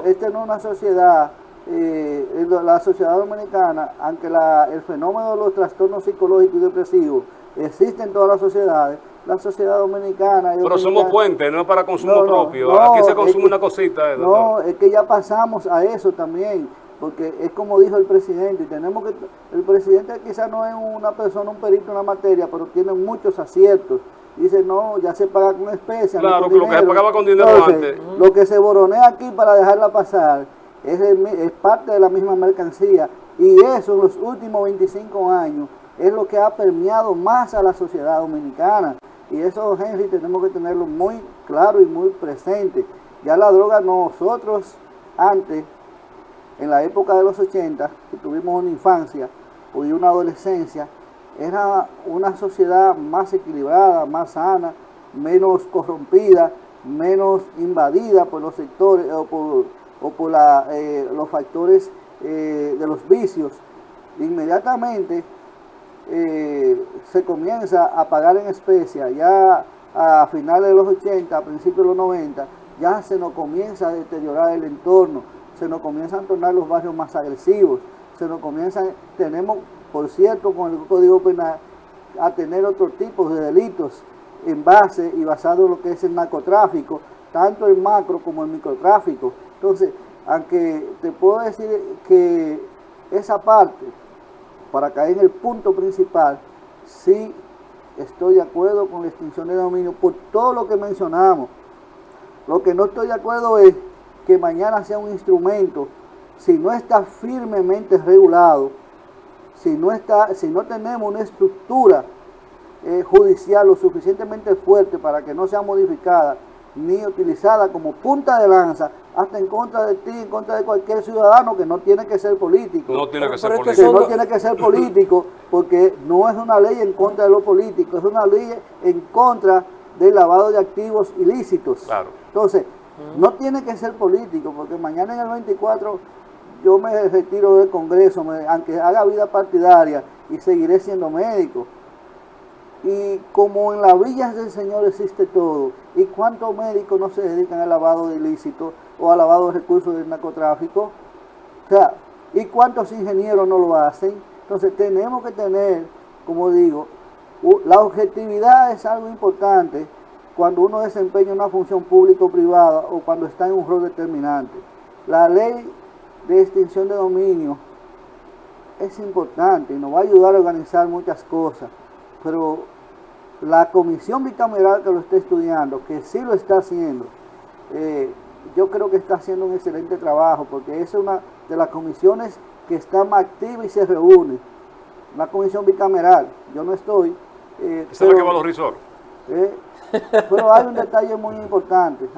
esta no es una sociedad, la sociedad dominicana, aunque el fenómeno de los trastornos psicológicos y depresivos existe en todas las sociedades, la sociedad dominicana... Pero somos puentes, no es para consumo propio. Aquí se consume una cosita. doctor. No, es que ya pasamos a eso también. Porque es como dijo el presidente, el presidente quizás no es una persona, un perito en la materia, pero tiene muchos aciertos. Dice, no, ya se paga con especias. Claro, que lo que se pagaba con dinero antes. Lo que se boronea aquí para dejarla pasar es parte de la misma mercancía. Y eso en los últimos 25 años es lo que ha permeado más a la sociedad dominicana. Y eso, Henry, tenemos que tenerlo muy claro y muy presente. Ya la droga nosotros antes... En la época de los 80, que tuvimos una infancia y una adolescencia, era una sociedad más equilibrada, más sana, menos corrompida, menos invadida por los sectores o por los factores de los vicios. Inmediatamente se comienza a pagar en especia, ya a finales de los 80, a principios de los 90, ya se nos comienza a deteriorar el entorno. Se nos comienzan a tornar los barrios más agresivos, tenemos, por cierto, con el Código Penal, a tener otros tipos de delitos en base y basado en lo que es el narcotráfico, tanto el macro como el microtráfico. Entonces, aunque te puedo decir que esa parte, para caer en el punto principal, sí estoy de acuerdo con la extinción de dominio por todo lo que mencionamos. Lo que no estoy de acuerdo es que mañana sea un instrumento, si no está firmemente regulado, si no tenemos una estructura judicial lo suficientemente fuerte para que no sea modificada ni utilizada como punta de lanza, hasta en contra de ti, en contra de cualquier ciudadano, que no tiene que ser político. No tiene que ser político. Que no tiene que ser político, porque no es una ley en contra de los políticos, es una ley en contra del lavado de activos ilícitos. Claro. Entonces, no tiene que ser político, porque mañana en el 24 yo me retiro del Congreso, aunque haga vida partidaria, y seguiré siendo médico. Y como en las villas del Señor existe todo, ¿y cuántos médicos no se dedican al lavado de ilícitos o al lavado de recursos del narcotráfico? O sea, ¿y cuántos ingenieros no lo hacen? Entonces tenemos que tener, como digo, la objetividad es algo importante cuando uno desempeña una función pública o privada o cuando está en un rol determinante. La ley de extinción de dominio es importante y nos va a ayudar a organizar muchas cosas, pero la comisión bicameral que lo está estudiando, que sí lo está haciendo, yo creo que está haciendo un excelente trabajo, porque es una de las comisiones que está más activa y se reúne. Una comisión bicameral, yo no estoy. ¿Esa es la que va a los resorts? Pero hay un detalle muy importante,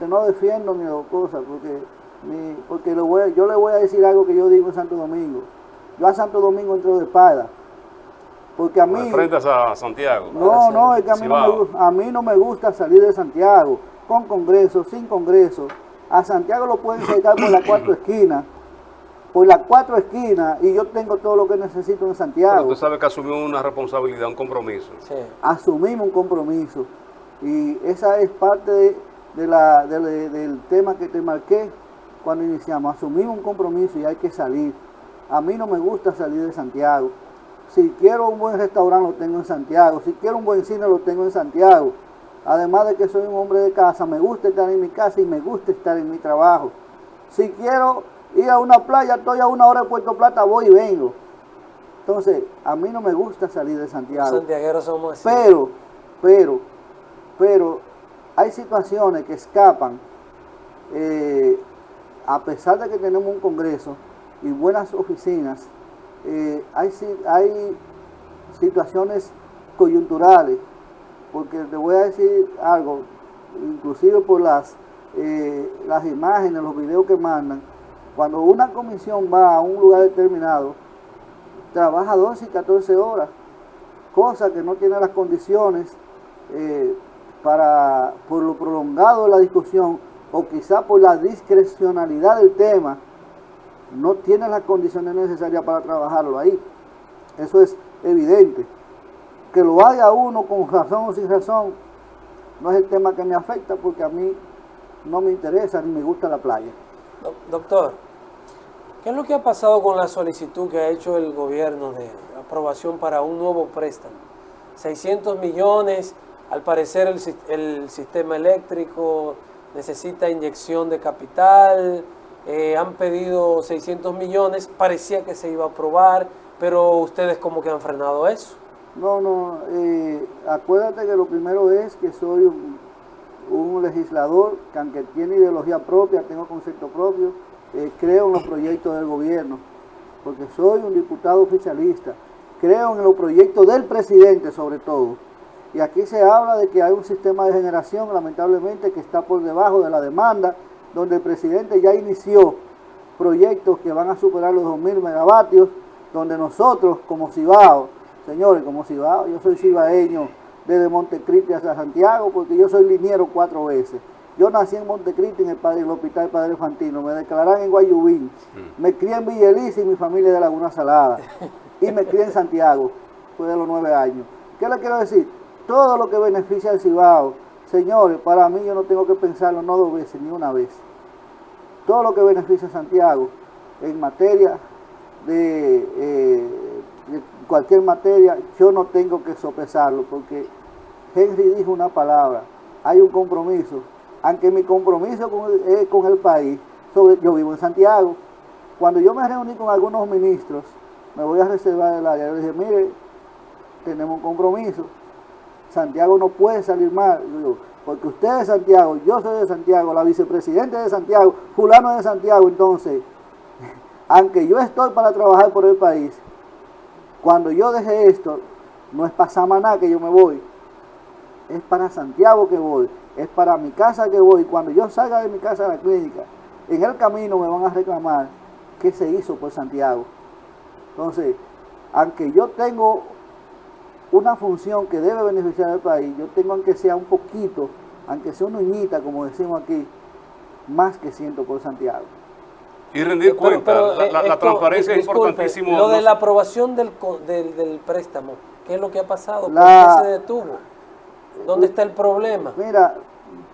no defiendo ni cosas, porque yo le voy a decir algo que yo digo en Santo Domingo. Yo a Santo Domingo entro de espalda, porque a mí... Enfrentas a Santiago. No, es que a mí no me gusta salir de Santiago, con congreso, sin congreso. A Santiago lo pueden sacar por las cuatro esquinas, y yo tengo todo lo que necesito en Santiago. Pero tú sabes que asumimos una responsabilidad, un compromiso. Sí. Asumimos un compromiso, y esa es parte del tema que te marqué cuando iniciamos. Asumimos un compromiso y hay que salir. A mí no me gusta salir de Santiago. Si quiero un buen restaurante lo tengo en Santiago, si quiero un buen cine lo tengo en Santiago. Además de que soy un hombre de casa, me gusta estar en mi casa y me gusta estar en mi trabajo. Si quiero ir a una playa, estoy a 1 hora de Puerto Plata, voy y vengo. Entonces, a mí no me gusta salir de Santiago. Los santiagueros somos así. Pero hay situaciones que escapan, a pesar de que tenemos un congreso y buenas oficinas, hay situaciones coyunturales, porque te voy a decir algo, inclusive por las imágenes, los videos que mandan. Cuando una comisión va a un lugar determinado, trabaja 12 y 14 horas, cosa que no tiene las condiciones por lo prolongado de la discusión, o quizá por la discrecionalidad del tema, no tiene las condiciones necesarias para trabajarlo ahí. Eso es evidente. Que lo haga uno con razón o sin razón, no es el tema que me afecta, porque a mí no me interesa ni me gusta la playa. Doctor, ¿qué es lo que ha pasado con la solicitud que ha hecho el gobierno de aprobación para un nuevo préstamo? 600 millones, al parecer el sistema eléctrico necesita inyección de capital, han pedido 600 millones, parecía que se iba a aprobar, pero ustedes como que han frenado eso. No, acuérdate que lo primero es que soy un legislador que, aunque tiene ideología propia, tengo concepto propio, creo en los proyectos del gobierno, porque soy un diputado oficialista, creo en los proyectos del presidente sobre todo, y aquí se habla de que hay un sistema de generación, lamentablemente, que está por debajo de la demanda, donde el presidente ya inició proyectos que van a superar los 2.000 megavatios, donde nosotros como Cibao, señores, como Cibao, yo soy cibaeño desde Montecristi hasta Santiago, porque yo soy liniero 4 veces. Yo nací en Montecristi, en el Hospital Padre Fantino, me declararon en Guayubín, me crié en Villa Elisa y mi familia de Laguna Salada, y me crié en Santiago, fue de los 9 años. ¿Qué le quiero decir? Todo lo que beneficia al Cibao, señores, para mí yo no tengo que pensarlo no 2 veces, ni 1 vez. Todo lo que beneficia a Santiago en materia de cualquier materia, yo no tengo que sopesarlo, porque Henry dijo una palabra, hay un compromiso, aunque mi compromiso es con el país. Yo vivo en Santiago. Cuando yo me reuní con algunos ministros, me voy a reservar el área, yo dije, mire, tenemos un compromiso, Santiago no puede salir mal, porque usted es de Santiago, yo soy de Santiago, la vicepresidenta es de Santiago, fulano es de Santiago. Entonces, aunque yo estoy para trabajar por el país, cuando yo deje esto, no es para Samaná que yo me voy, es para Santiago que voy, es para mi casa que voy. Cuando yo salga de mi casa a la clínica, en el camino me van a reclamar qué se hizo por Santiago. Entonces, aunque yo tengo una función que debe beneficiar al país, yo tengo, aunque sea un poquito, aunque sea una uñita, como decimos aquí, más que siento por Santiago. Y rendir cuenta, la transparencia es importantísimo. Lo de la aprobación del préstamo, ¿qué es lo que ha pasado? ¿Por qué se detuvo? ¿Dónde está el problema? Mira,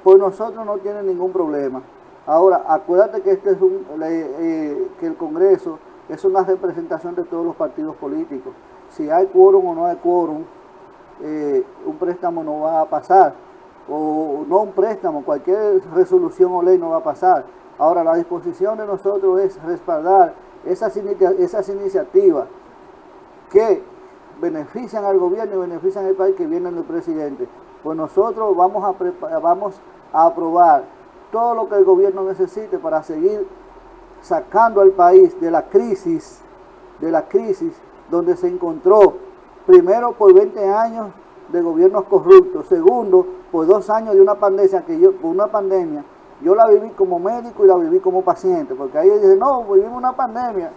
por nosotros no tiene ningún problema. Ahora, acuérdate que que el Congreso es una representación de todos los partidos políticos. Si hay quórum o no hay quórum, un préstamo no va a pasar. O no un préstamo, cualquier resolución o ley no va a pasar. Ahora, la disposición de nosotros es respaldar esas iniciativas que benefician al gobierno y benefician al país, que vienen del presidente. Pues nosotros vamos a aprobar todo lo que el gobierno necesite para seguir sacando al país de la crisis donde se encontró, primero por 20 años de gobiernos corruptos, segundo por 2 años de una pandemia, yo la viví como médico y la viví como paciente, porque ahí dicen, no, vivimos una pandemia,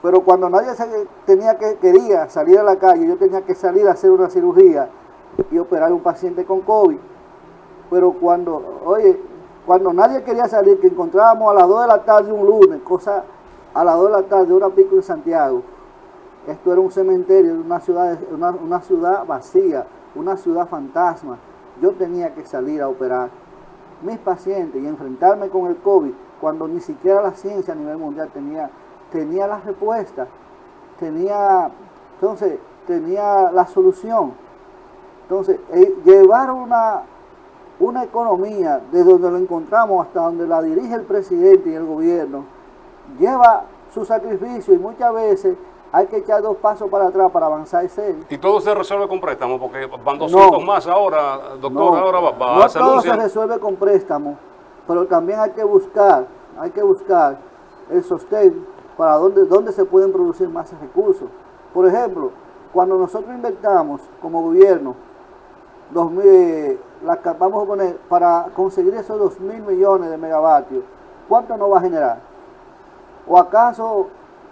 pero cuando nadie quería salir a la calle, yo tenía que salir a hacer una cirugía y operar a un paciente con COVID. Pero cuando nadie quería salir, que encontrábamos a las 2 de la tarde un lunes, a las 2 de la tarde, hora pico en Santiago, esto era un cementerio, una ciudad vacía, una ciudad fantasma. Yo tenía que salir a operar mis pacientes y enfrentarme con el COVID cuando ni siquiera la ciencia a nivel mundial tenía la respuesta, tenía la solución. Entonces, llevar una economía desde donde lo encontramos hasta donde la dirige el presidente y el gobierno, lleva su sacrificio y muchas veces hay que echar 2 pasos para atrás para avanzar y ser. Y todo se resuelve con préstamos, porque van 200 más ahora, doctor, no, ahora va no todo se resuelve con préstamos, pero también hay que buscar el sostén para dónde se pueden producir más recursos. Por ejemplo, cuando nosotros invertamos como gobierno, vamos a poner, para conseguir esos 2.000 millones de megavatios, ¿cuánto nos va a generar? ¿O acaso?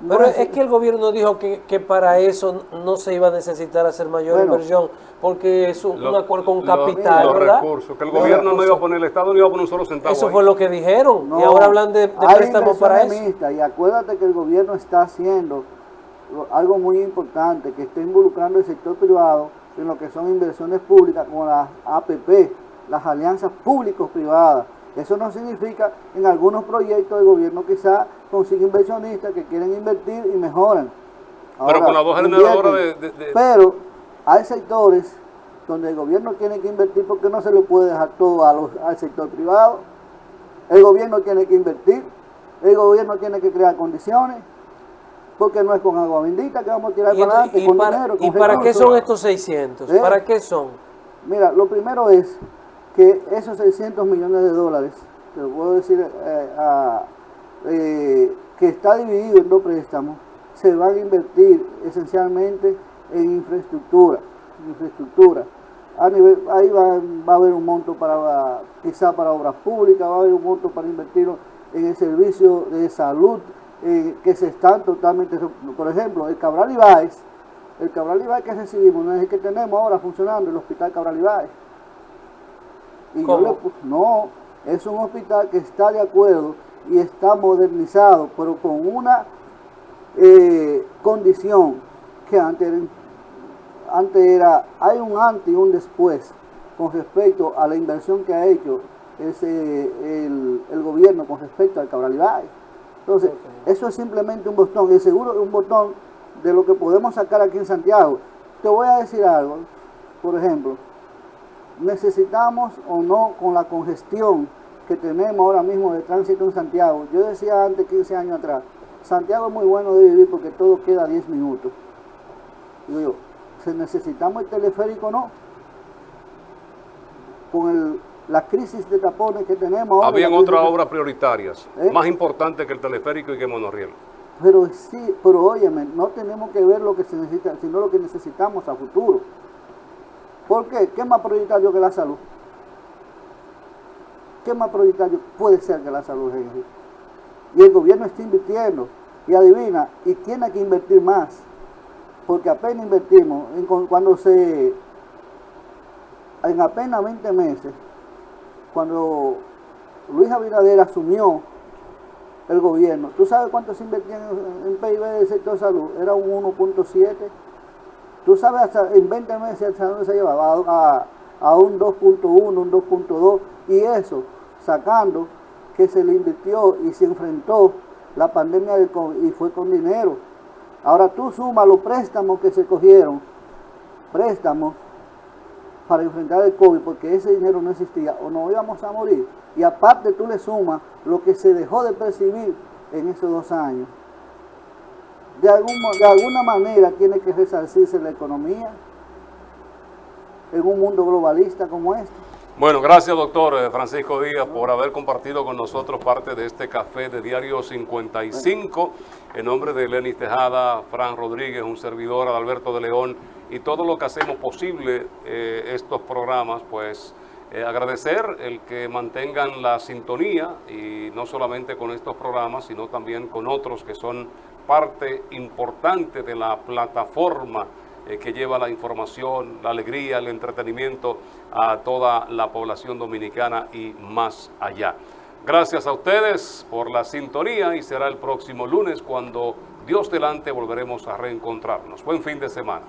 Pero es que el gobierno dijo que para eso no se iba a necesitar hacer mayor inversión, porque es un acuerdo con capital, los ¿verdad? recursos, que el gobierno no iba a poner, el Estado no iba a poner un solo centavo. Eso ahí fue lo que dijeron, No, y ahora hablan de préstamos para eso. Y acuérdate que el gobierno está haciendo algo muy importante, que está involucrando el sector privado en lo que son inversiones públicas como las APP, las alianzas públicos-privadas. Eso no significa en algunos proyectos del gobierno quizá consigue inversionistas que quieren invertir y mejoran. Ahora, pero con las 2 generadoras Pero hay sectores donde el gobierno tiene que invertir porque no se le puede dejar todo al sector privado. El gobierno tiene que invertir, el gobierno tiene que crear condiciones, porque no es con agua bendita que vamos a tirar para adelante, con dinero, con ¿Y para qué recursos. son estos 600? ¿Para qué son? Mira, lo primero es que esos 600 millones de dólares, te lo puedo decir, que está dividido en 2 préstamos, se van a invertir esencialmente en infraestructura. Ahí va a haber un monto quizá para obras públicas, va a haber un monto para invertirlo en el servicio de salud, que se están totalmente, por ejemplo, el Cabral Ibáez que recibimos, no es el que tenemos ahora funcionando, el hospital Cabral Ibáez. No, es un hospital que está de acuerdo y está modernizado, pero con una condición que antes era, hay un antes y un después con respecto a la inversión que ha hecho el gobierno con respecto al Cabral Ibáez. Entonces, eso es simplemente un botón, y seguro un botón de lo que podemos sacar aquí en Santiago. Te voy a decir algo, por ejemplo, necesitamos o no con la congestión que tenemos ahora mismo de tránsito en Santiago. Yo decía antes, 15 años atrás, Santiago es muy bueno de vivir porque todo queda a 10 minutos. Digo yo, si necesitamos el teleférico, no. Con la crisis de tapones que tenemos ahora. Habían otras obras prioritarias, más importantes que el teleférico y que el monorriel. Pero sí, pero óyeme, no tenemos que ver lo que se necesita, sino lo que necesitamos a futuro. ¿Por qué? ¿Qué es más prioritario que la salud? ¿Qué más prioritario puede ser que la salud, Henry? Y el gobierno está invirtiendo, y adivina, y tiene que invertir más, porque apenas invertimos, en apenas 20 meses, cuando Luis Abinader asumió el gobierno, ¿tú sabes cuánto se invertía en PIB del sector salud? Era un 1.7. ¿Tú sabes hasta en 20 meses hasta dónde se llevaba? A un 2.1, un 2.2, y eso sacando que se le invirtió y se enfrentó la pandemia del COVID y fue con dinero. Ahora tú sumas los préstamos que se cogieron, préstamos para enfrentar el COVID, porque ese dinero no existía o nos íbamos a morir. Y aparte tú le sumas lo que se dejó de percibir en esos 2 años. De alguna manera tiene que resarcirse la economía en un mundo globalista como este. Bueno, gracias doctor Francisco Díaz por haber compartido con nosotros parte de este café de Diario 55. En nombre de Lenis Tejada, Fran Rodríguez, un servidor, Adalberto de León y todo lo que hacemos posible estos programas, pues agradecer el que mantengan la sintonía y no solamente con estos programas, sino también con otros que son parte importante de la plataforma que lleva la información, la alegría, el entretenimiento a toda la población dominicana y más allá. Gracias a ustedes por la sintonía y será el próximo lunes cuando Dios delante volveremos a reencontrarnos. Buen fin de semana.